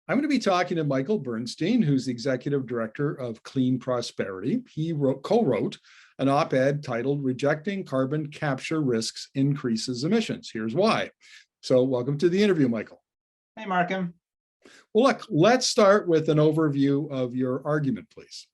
I'm going to be talking to Michael Bernstein, who's the executive director of Clean Prosperity. He co-wrote an op-ed titled "Rejecting Carbon Capture Risks Increases Emissions." Here's why. So welcome to the interview, Michael. Hey, Markham. Well, look, let's start with an overview of your argument, please.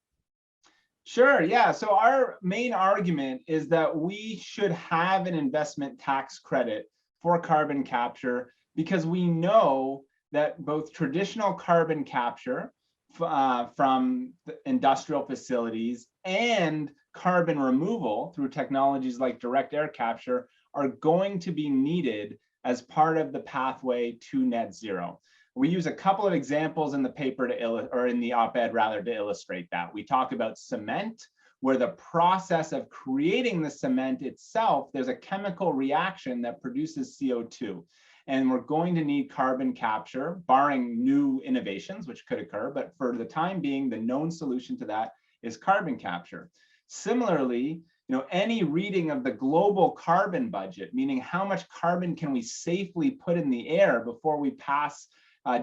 Sure, yeah. So our main argument is that we should have an investment tax credit for carbon capture because we know that both traditional carbon capture from industrial facilities and carbon removal through technologies like direct air capture are going to be needed as part of the pathway to net zero. We use a couple of examples in the paper or in the op-ed rather, to illustrate that. We talk about cement, where the process of creating the cement itself, there's a chemical reaction that produces CO2. And we're going to need carbon capture, barring new innovations, which could occur. But for the time being, the known solution to that is carbon capture. Similarly, any reading of the global carbon budget, meaning how much carbon can we safely put in the air before we pass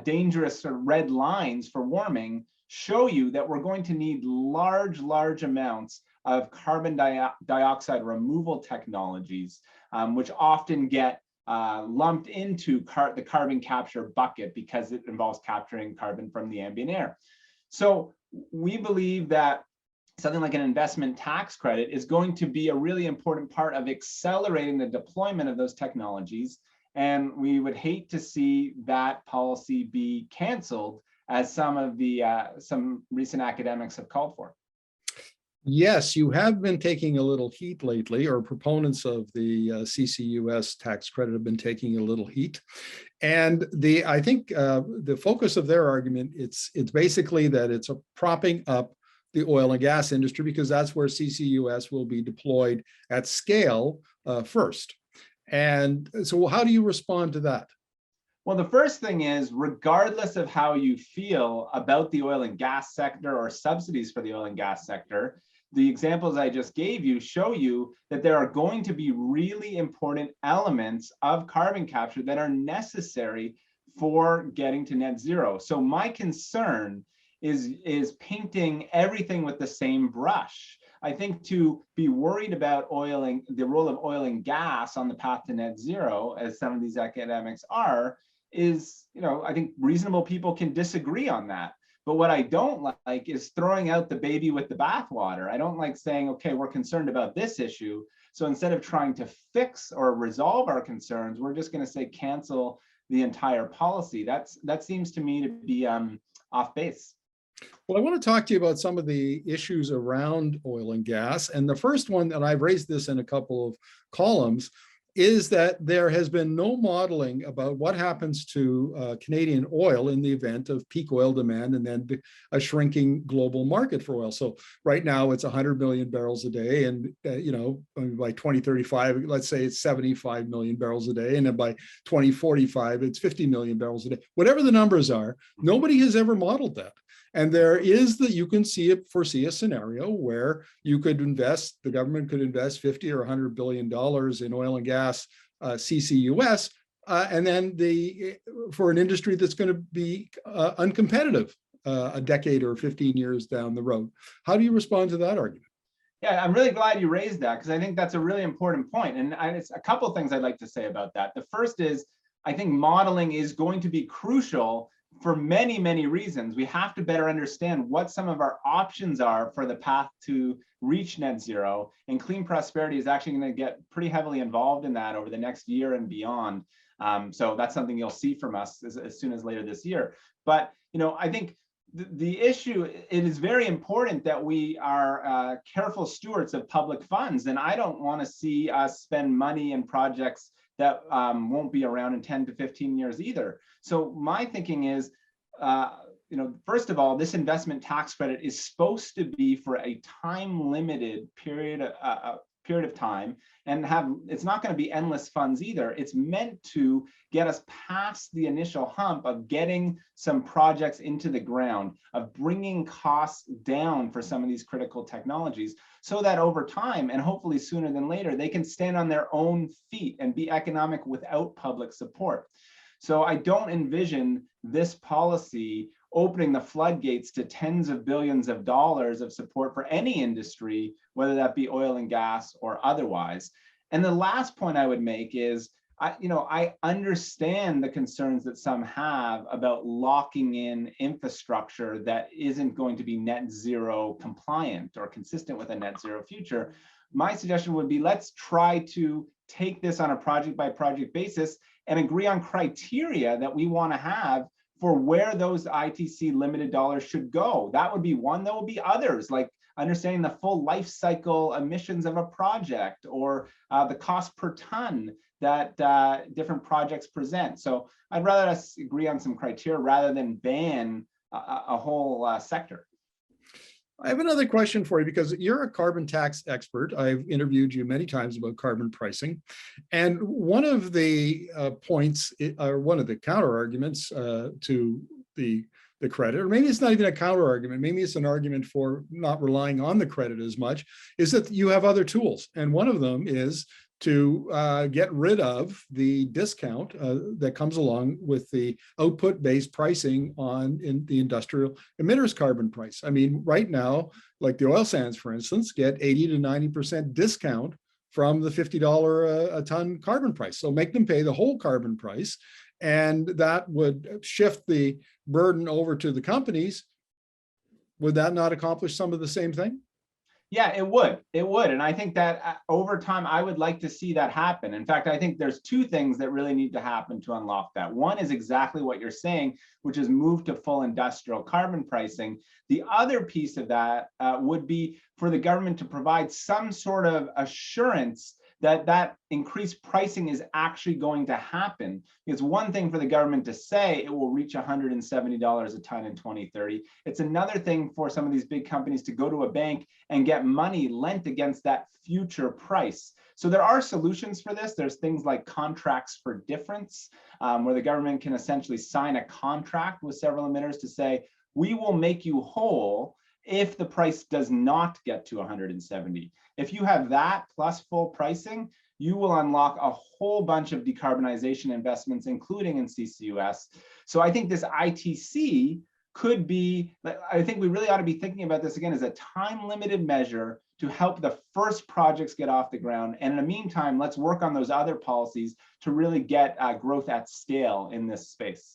dangerous red lines for warming, show you that we're going to need large amounts of carbon dioxide removal technologies, which often get lumped into the carbon capture bucket because it involves capturing carbon from the ambient air. So we believe that something like an investment tax credit is going to be a really important part of accelerating the deployment of those technologies. And we would hate to see that policy be canceled, as some recent academics have called for. Yes, you have been taking a little heat lately, or proponents of the CCUS tax credit have been taking a little heat. And I think the focus of their argument, it's basically that it's propping up the oil and gas industry because that's where CCUS will be deployed at scale first. And so how do you respond to that? Well, the first thing is, regardless of how you feel about the oil and gas sector or subsidies for the oil and gas sector, the examples I just gave you show you that there are going to be really important elements of carbon capture that are necessary for getting to net zero. So my concern is painting everything with the same brush. I think to be worried about the role of oil and gas on the path to net zero, as some of these academics are, is, I think reasonable people can disagree on that. But what I don't like is throwing out the baby with the bathwater. I don't like saying, okay, we're concerned about this issue, so instead of trying to fix or resolve our concerns, we're just going to say cancel the entire policy. That seems to me to be off base. Well, I want to talk to you about some of the issues around oil and gas. And the first one, and I've raised this in a couple of columns, is that there has been no modeling about what happens to Canadian oil in the event of peak oil demand and then a shrinking global market for oil. So right now it's 100 million barrels a day. And, by 2035, let's say it's 75 million barrels a day. And then by 2045, it's 50 million barrels a day. Whatever the numbers are, nobody has ever modeled that. And you can foresee a scenario where you could the government could invest 50 or 100 billion dollars in oil and gas CCUS, and then for an industry that's going to be uncompetitive a decade or 15 years down the road. How do you respond to that argument? Yeah, I'm really glad you raised that because I think that's a really important point. And it's a couple of things I'd like to say about that. The first is, I think modeling is going to be crucial for many reasons. We have to better understand what some of our options are for the path to reach net zero. And Clean Prosperity is actually going to get pretty heavily involved in that over the next year and beyond. So that's something you'll see from us as soon as later this year. But I think the issue, it is very important that we are careful stewards of public funds. And I don't want to see us spend money in projects that won't be around in 10 to 15 years either. So my thinking is, first of all, this investment tax credit is supposed to be for a time-limited period of time, and it's not going to be endless funds either. It's meant to get us past the initial hump of getting some projects into the ground, of bringing costs down for some of these critical technologies, so that over time, and hopefully sooner than later, they can stand on their own feet and be economic without public support. So I don't envision this policy opening the floodgates to tens of billions of dollars of support for any industry, whether that be oil and gas or otherwise. And the last point I would make is, I understand the concerns that some have about locking in infrastructure that isn't going to be net zero compliant or consistent with a net zero future. My suggestion would be, let's try to take this on a project by project basis and agree on criteria that we want to have for where those ITC limited dollars should go. That would be one. There will be others, like understanding the full life cycle emissions of a project, or the cost per ton that different projects present. So I'd rather us agree on some criteria rather than ban a whole sector. I have another question for you, because you're a carbon tax expert. I've interviewed you many times about carbon pricing. And one of the points, or one of the counter arguments to the credit, or maybe it's not even a counter argument, maybe it's an argument for not relying on the credit as much, is that you have other tools. And one of them is to get rid of the discount that comes along with the output-based pricing in the industrial emitters carbon price. I mean, right now, like the oil sands, for instance, get 80 to 90% discount from the $50 a ton carbon price. So make them pay the whole carbon price, and that would shift the burden over to the companies. Would that not accomplish some of the same thing? Yeah, it would. It would. And I think that over time, I would like to see that happen. In fact, I think there's two things that really need to happen to unlock that. One is exactly what you're saying, which is move to full industrial carbon pricing. The other piece of that would be for the government to provide some sort of assurance that that increased pricing is actually going to happen. It's one thing for the government to say it will reach $170 a ton in 2030. It's another thing for some of these big companies to go to a bank and get money lent against that future price. So there are solutions for this. There's things like contracts for difference, where the government can essentially sign a contract with several emitters to say, we will make you whole if the price does not get to 170. If you have that plus full pricing, you will unlock a whole bunch of decarbonization investments, including in CCUS. So I think this ITC could be, I think we really ought to be thinking about this again as a time-limited measure to help the first projects get off the ground. And in the meantime, let's work on those other policies to really get growth at scale in this space.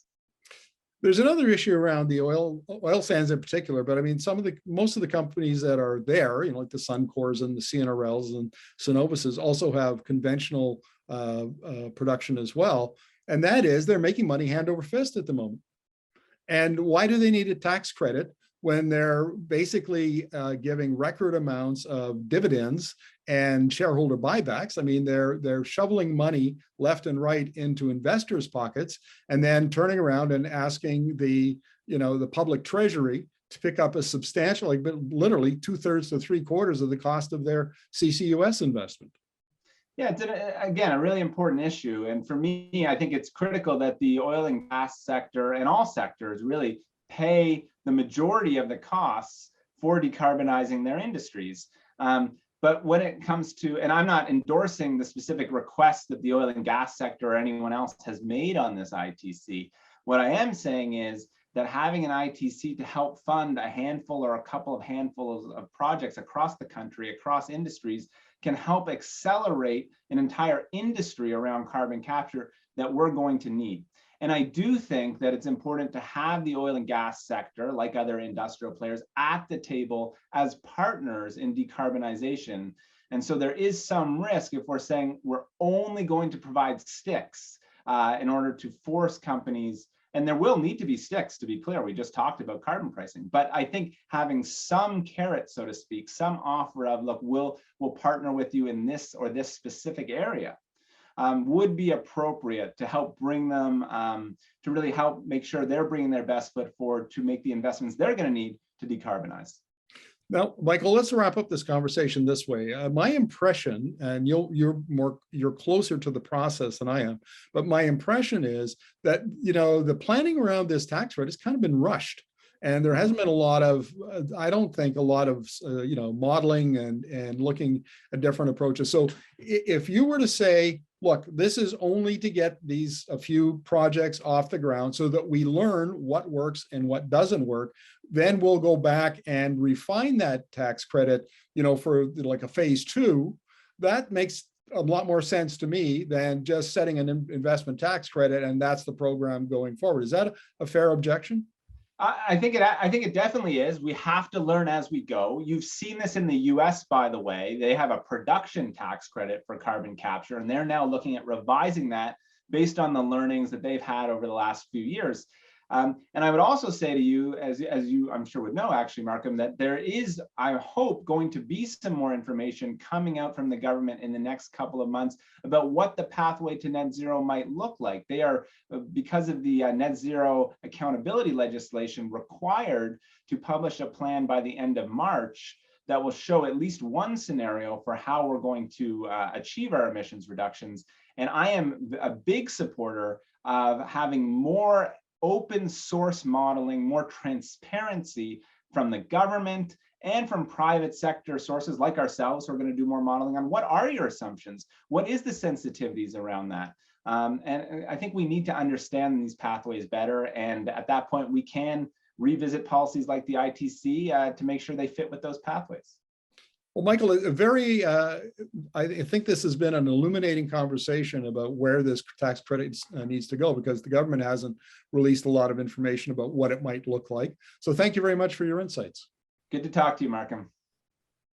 There's another issue around the oil sands in particular, but I mean, most of the companies that are there, like the Suncors and the CNRLs and Cenovus's, also have conventional production as well. And that is, they're making money hand over fist at the moment. And why do they need a tax credit when they're basically giving record amounts of dividends and shareholder buybacks? I mean, they're shoveling money left and right into investors' pockets, and then turning around and asking the public treasury to pick up a substantial, like literally 2/3 to 3/4 of the cost of their CCUS investment. Yeah, it's again a really important issue. And for me, I think it's critical that the oil and gas sector and all sectors really pay the majority of the costs for decarbonizing their industries. But when it comes to, and I'm not endorsing the specific requests that the oil and gas sector or anyone else has made on this ITC, what I am saying is that having an ITC to help fund a handful or a couple of handfuls of projects across the country, across industries, can help accelerate an entire industry around carbon capture that we're going to need. And I do think that it's important to have the oil and gas sector, like other industrial players, at the table as partners in decarbonization. And so there is some risk if we're saying we're only going to provide sticks in order to force companies. And there will need to be sticks, to be clear. We just talked about carbon pricing. But I think having some carrot, so to speak, some offer of, look, we'll partner with you in this or this specific area, would be appropriate to help bring them, to really help make sure they're bringing their best foot forward to make the investments they're going to need to decarbonize. Now, Michael, let's wrap up this conversation this way. My impression, and you're closer to the process than I am, but my impression is that the planning around this tax credit has kind of been rushed, and there hasn't been a lot of, I don't think, a lot of modeling and looking at different approaches. So if you were to say, look, this is only to get a few projects off the ground so that we learn what works and what doesn't work. Then we'll go back and refine that tax credit, for like a phase 2. That makes a lot more sense to me than just setting an investment tax credit and that's the program going forward. Is that a fair objection? I think it definitely is. We have to learn as we go. You've seen this in the US, by the way. They have a production tax credit for carbon capture, and they're now looking at revising that based on the learnings that they've had over the last few years. And I would also say to you, as you I'm sure would know, actually, Markham, that there is, I hope, going to be some more information coming out from the government in the next couple of months about what the pathway to net zero might look like. They are, because of the net zero accountability legislation, required to publish a plan by the end of March that will show at least one scenario for how we're going to achieve our emissions reductions. And I am a big supporter of having more open source modeling, more transparency from the government and from private sector sources like ourselves who are going to do more modeling on what are your assumptions? What is the sensitivities around that? And I think we need to understand these pathways better. And at that point, we can revisit policies like the ITC to make sure they fit with those pathways. Well, Michael, I think this has been an illuminating conversation about where this tax credit needs to go, because the government hasn't released a lot of information about what it might look like. So thank you very much for your insights. Good to talk to you, Markham.